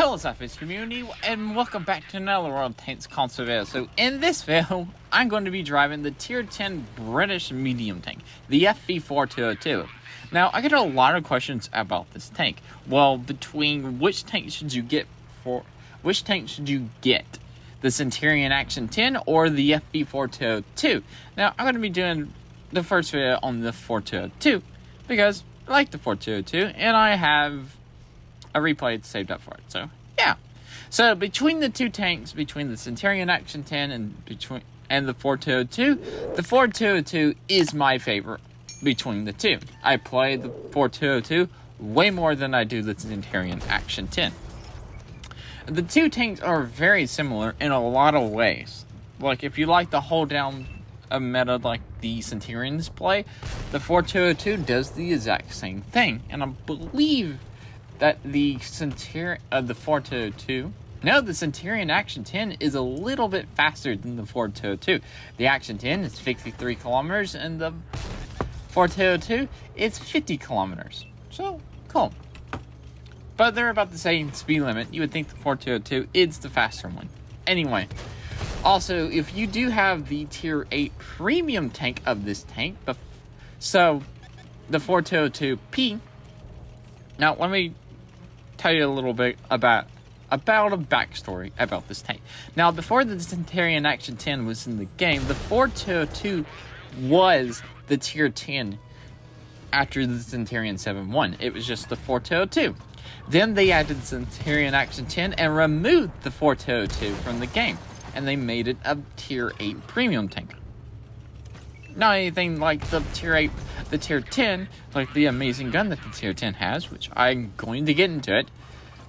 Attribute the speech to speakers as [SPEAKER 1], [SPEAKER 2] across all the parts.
[SPEAKER 1] Hello SLAPAFISH community, and welcome back to another World Tanks console video. So in this video, I'm going to be driving the tier 10 British medium tank, the FV4202. Now, I get a lot of questions about this tank. Well, between which tank should you get, the Centurion Action 10 or the FV4202? Now, I'm going to be doing the first video on the 4202 because I like the 4202 and I have a replay saved up for it. So yeah, so between the two tanks, between the Centurion Action 10 and the 4202, the 4202 is my favorite between the two. I play the 4202 way more than I do the Centurion Action 10. The two tanks are very similar in a lot of ways. Like if you like to hold down a meta like the Centurions play, the 4202 does the exact same thing, and I believe that the Centurion Action 10 is a little bit faster than the 4202. The Action 10 is 53 kilometers and the 4202 is 50 kilometers. So, cool. But they're about the same speed limit. You would think the 4202 is the faster one. Anyway, also, if you do have the tier 8 premium tank of this tank, so the 4202P, now let me tell you a little bit about a backstory about this tank. Now, before the Centurion Action 10 was in the game, the 4202 was the tier 10 after the Centurion 7-1. It was just the 4202. Then they added the Centurion Action 10 and removed the 4202 from the game, and they made it a tier 8 premium tank. Not anything like the tier 10, like the amazing gun that the tier 10 has, which I'm going to get into it,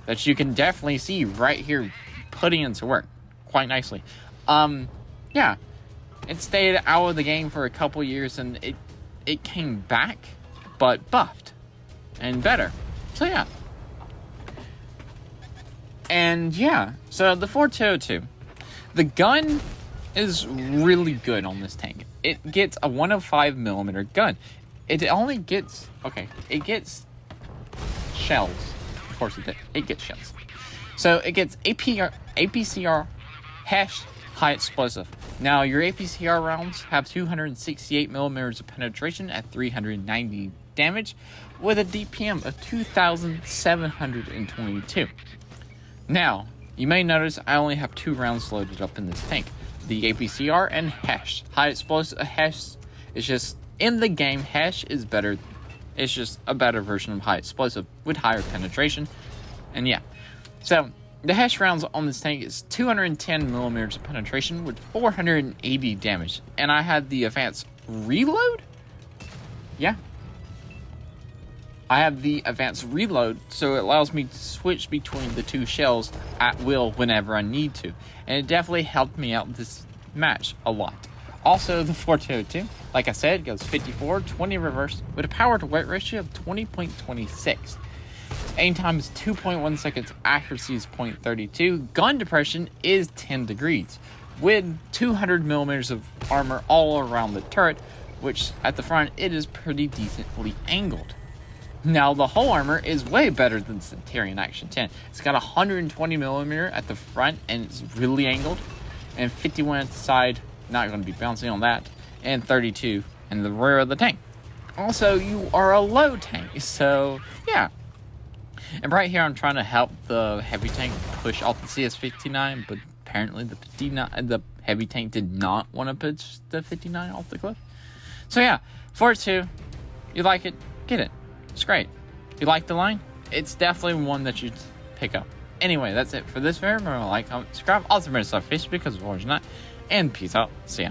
[SPEAKER 1] that you can definitely see right here putting into work quite nicely. Yeah, it stayed out of the game for a couple years, and it came back, but buffed and better. So yeah. And yeah, so the 4202, the gun is really good on this tank. It gets a 105mm gun. It only gets, it gets shells. Of course it gets shells. So it gets APCR hash high explosive. Now your APCR rounds have 268mm of penetration at 390 damage with a DPM of 2,722. Now, you may notice I only have 2 rounds loaded up in this tank. The APCR and hash. High explosive hash is just, in the game, hash is better. It's just a better version of high explosive with higher penetration. And yeah. So, the hash rounds on this tank is 210mm of penetration with 480 damage. And I had the advanced reload? Yeah. I have the advanced reload, so it allows me to switch between the two shells at will whenever I need to. And it definitely helped me out this match a lot. Also, the 4202, like I said, goes 54-20 reverse with a power to weight ratio of 20.26. Aim time is 2.1 seconds, accuracy is 0.32. Gun depression is 10 degrees with 200mm of armor all around the turret, which at the front it is pretty decently angled. Now, the whole armor is way better than Centurion Action 10. It's got 120mm at the front, and it's really angled, and 51 at the side, not going to be bouncing on that, and 32 in the rear of the tank. Also, you are a low tank, so yeah. And right here, I'm trying to help the heavy tank push off the CS59, but apparently the heavy tank did not want to push the 59 off the cliff. So yeah, 42, you like it, get it. It's great. If you like the line, it's definitely one that you'd pick up. Anyway, that's it for this video. Remember to like, comment, subscribe. Also, remember to SLAPAFISH because of Orange Night. And peace out. See ya.